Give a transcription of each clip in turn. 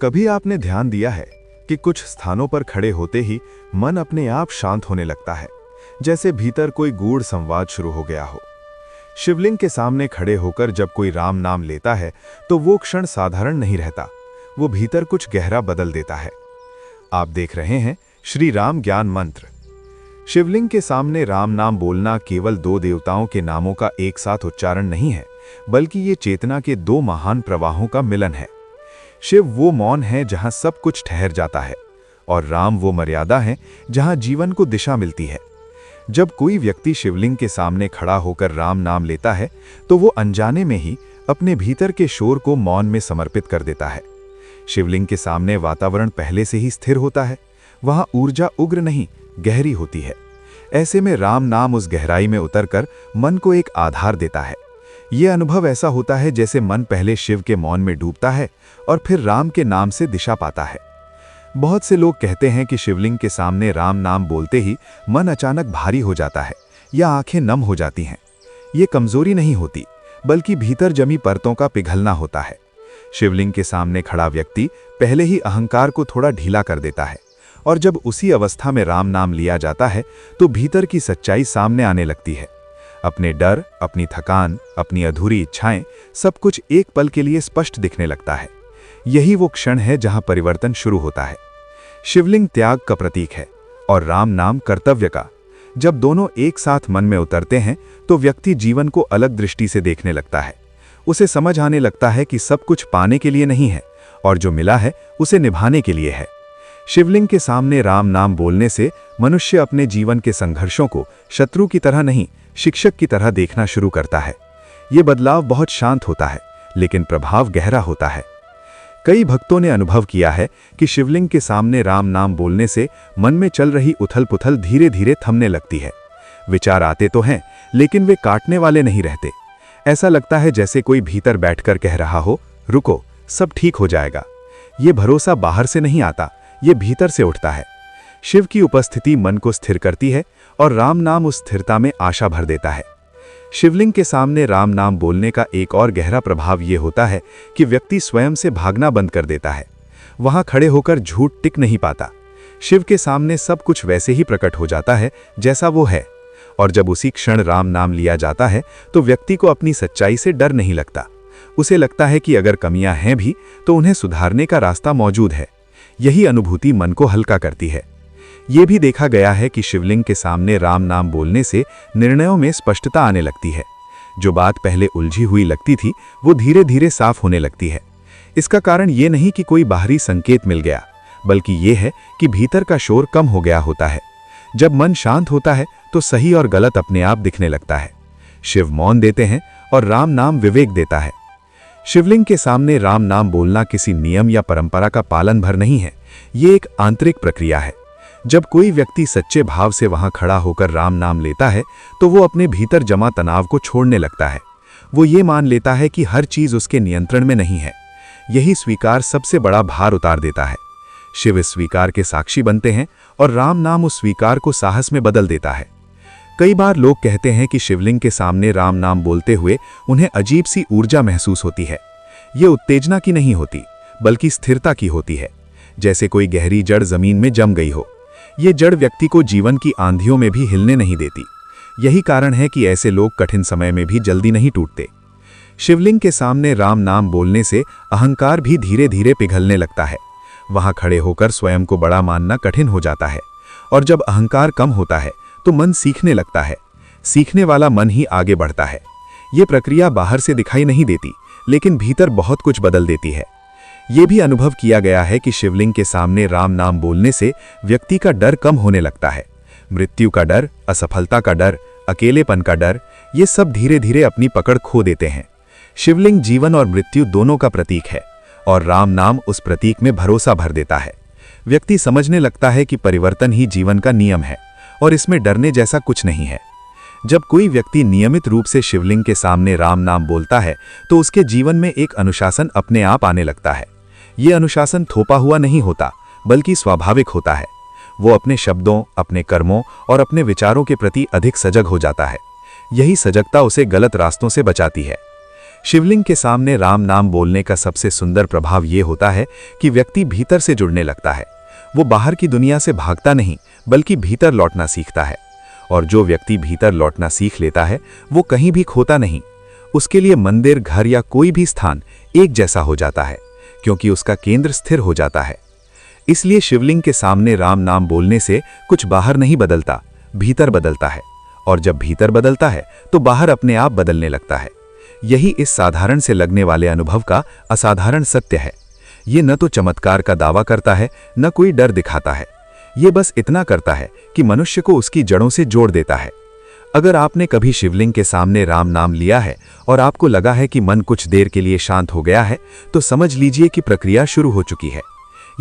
कभी आपने ध्यान दिया है कि कुछ स्थानों पर खड़े होते ही मन अपने आप शांत होने लगता है, जैसे भीतर कोई गूढ़ संवाद शुरू हो गया हो। शिवलिंग के सामने खड़े होकर जब कोई राम नाम लेता है तो वो क्षण साधारण नहीं रहता, वो भीतर कुछ गहरा बदल देता है। आप देख रहे हैं श्री राम ज्ञान मंत्र। शिवलिंग के सामने राम नाम बोलना केवल दो देवताओं के नामों का एक साथ उच्चारण नहीं है, बल्कि ये चेतना के दो महान प्रवाहों का मिलन है। शिव वो मौन है जहां सब कुछ ठहर जाता है, और राम वो मर्यादा है जहां जीवन को दिशा मिलती है। जब कोई व्यक्ति शिवलिंग के सामने खड़ा होकर राम नाम लेता है तो वो अनजाने में ही अपने भीतर के शोर को मौन में समर्पित कर देता है। शिवलिंग के सामने वातावरण पहले से ही स्थिर होता है, वहां ऊर्जा उग्र नहीं, गहरी होती है। ऐसे में राम नाम उस गहराई में उतरकर मन को एक आधार देता है। ये अनुभव ऐसा होता है जैसे मन पहले शिव के मौन में डूबता है और फिर राम के नाम से दिशा पाता है। बहुत से लोग कहते हैं कि शिवलिंग के सामने राम नाम बोलते ही मन अचानक भारी हो जाता है या आंखें नम हो जाती हैं। ये कमजोरी नहीं होती, बल्कि भीतर जमी परतों का पिघलना होता है। शिवलिंग के सामने खड़ा व्यक्ति पहले ही अहंकार को थोड़ा ढीला कर देता है, और जब उसी अवस्था में राम नाम लिया जाता है तो भीतर की सच्चाई सामने आने लगती है। अपने डर, अपनी थकान, अपनी अधूरी इच्छाएं, सब कुछ एक पल के लिए स्पष्ट दिखने लगता है। यही वो क्षण है जहां परिवर्तन शुरू होता है। शिवलिंग त्याग का प्रतीक है और राम नाम कर्तव्य का। जब दोनों एक साथ मन में उतरते हैं तो व्यक्ति जीवन को अलग दृष्टि से देखने लगता है। उसे समझ आने लगता है कि सब कुछ पाने के लिए नहीं है, और जो मिला है उसे निभाने के लिए है। शिवलिंग के सामने राम नाम बोलने से मनुष्य अपने जीवन के संघर्षों को शत्रु की तरह नहीं, शिक्षक की तरह देखना शुरू करता है। ये बदलाव बहुत शांत होता है, लेकिन प्रभाव गहरा होता है। कई भक्तों ने अनुभव किया है कि शिवलिंग के सामने राम नाम बोलने से मन में चल रही उथल पुथल धीरे धीरे थमने लगती है। विचार आते तो हैं, लेकिन वे काटने वाले नहीं रहते। ऐसा लगता है जैसे कोई भीतर बैठकर कह रहा हो, रुको, सब ठीक हो जाएगा। ये भरोसा बाहर से नहीं आता, ये भीतर से उठता है। शिव की उपस्थिति मन को स्थिर करती है और राम नाम उस स्थिरता में आशा भर देता है। शिवलिंग के सामने राम नाम बोलने का एक और गहरा प्रभाव ये होता है कि व्यक्ति स्वयं से भागना बंद कर देता है। वहां खड़े होकर झूठ टिक नहीं पाता। शिव के सामने सब कुछ वैसे ही प्रकट हो जाता है जैसा वो है, और जब उसी क्षण राम नाम लिया जाता है तो व्यक्ति को अपनी सच्चाई से डर नहीं लगता। उसे लगता है कि अगर कमियां हैं भी तो उन्हें सुधारने का रास्ता मौजूद है। यही अनुभूति मन को हल्का करती है। ये भी देखा गया है कि शिवलिंग के सामने राम नाम बोलने से निर्णयों में स्पष्टता आने लगती है। जो बात पहले उलझी हुई लगती थी वो धीरे धीरे साफ होने लगती है। इसका कारण ये नहीं कि कोई बाहरी संकेत मिल गया, बल्कि ये है कि भीतर का शोर कम हो गया होता है। जब मन शांत होता है तो सही और गलत अपने आप दिखने लगता है। शिव मौन देते हैं और राम नाम विवेक देता है। शिवलिंग के सामने राम नाम बोलना किसी नियम या परंपरा का पालन भर नहीं है, ये एक आंतरिक प्रक्रिया है। जब कोई व्यक्ति सच्चे भाव से वहां खड़ा होकर राम नाम लेता है तो वो अपने भीतर जमा तनाव को छोड़ने लगता है। वो ये मान लेता है कि हर चीज उसके नियंत्रण में नहीं है। यही स्वीकार सबसे बड़ा भार उतार देता है। शिव इस स्वीकार के साक्षी बनते हैं और राम नाम उस स्वीकार को साहस में बदल देता है। कई बार लोग कहते हैं कि शिवलिंग के सामने राम नाम बोलते हुए उन्हें अजीब सी ऊर्जा महसूस होती है। ये उत्तेजना की नहीं होती, बल्कि स्थिरता की होती है, जैसे कोई गहरी जड़ जमीन में जम गई हो। ये जड़ व्यक्ति को जीवन की आंधियों में भी हिलने नहीं देती। यही कारण है कि ऐसे लोग कठिन समय में भी जल्दी नहीं टूटते। शिवलिंग के सामने राम नाम बोलने से अहंकार भी धीरे धीरे पिघलने लगता है। वहां खड़े होकर स्वयं को बड़ा मानना कठिन हो जाता है, और जब अहंकार कम होता है तो मन सीखने लगता है। सीखने वाला मन ही आगे बढ़ता है। ये प्रक्रिया बाहर से दिखाई नहीं देती, लेकिन भीतर बहुत कुछ बदल देती है। ये भी अनुभव किया गया है कि शिवलिंग के सामने राम नाम बोलने से व्यक्ति का डर कम होने लगता है। मृत्यु का डर, असफलता का डर, अकेलेपन का डर, ये सब धीरे धीरे अपनी पकड़ खो देते हैं। शिवलिंग जीवन और मृत्यु दोनों का प्रतीक है, और राम नाम उस प्रतीक में भरोसा भर देता है। व्यक्ति समझने लगता है कि परिवर्तन ही जीवन का नियम है, और इसमें डरने जैसा कुछ नहीं है। जब कोई व्यक्ति नियमित रूप से शिवलिंग के सामने राम नाम बोलता है तो उसके जीवन में एक अनुशासन अपने आप आने लगता है। ये अनुशासन थोपा हुआ नहीं होता, बल्कि स्वाभाविक होता है। वो अपने शब्दों, अपने कर्मों और अपने विचारों के प्रति अधिक सजग हो जाता है। यही सजगता उसे गलत रास्तों से बचाती है। शिवलिंग के सामने राम नाम बोलने का सबसे सुंदर प्रभाव ये होता है कि व्यक्ति भीतर से जुड़ने लगता है। वो बाहर की दुनिया से भागता नहीं, बल्कि भीतर लौटना सीखता है। और जो व्यक्ति भीतर लौटना सीख लेता है वो कहीं भी खोता नहीं। उसके लिए मंदिर, घर या कोई भी स्थान एक जैसा हो जाता है, क्योंकि उसका केंद्र स्थिर हो जाता है। इसलिए शिवलिंग के सामने राम नाम बोलने से कुछ बाहर नहीं बदलता, भीतर बदलता है। और जब भीतर बदलता है तो बाहर अपने आप बदलने लगता है। यही इस साधारण से लगने वाले अनुभव का असाधारण सत्य है। ये न तो चमत्कार का दावा करता है, न कोई डर दिखाता है। ये बस इतना करता है कि मनुष्य को उसकी जड़ों से जोड़ देता है। अगर आपने कभी शिवलिंग के सामने राम नाम लिया है और आपको लगा है कि मन कुछ देर के लिए शांत हो गया है, तो समझ लीजिए कि प्रक्रिया शुरू हो चुकी है।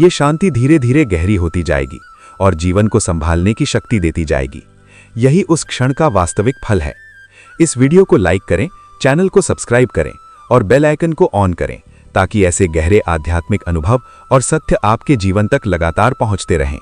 ये शांति धीरे धीरे गहरी होती जाएगी और जीवन को संभालने की शक्ति देती जाएगी। यही उस क्षण का वास्तविक फल है। इस वीडियो को लाइक करें, चैनल को सब्सक्राइब करें और बेल आइकन को ऑन करें, ताकि ऐसे गहरे आध्यात्मिक अनुभव और सत्य आपके जीवन तक लगातार पहुंचते रहें।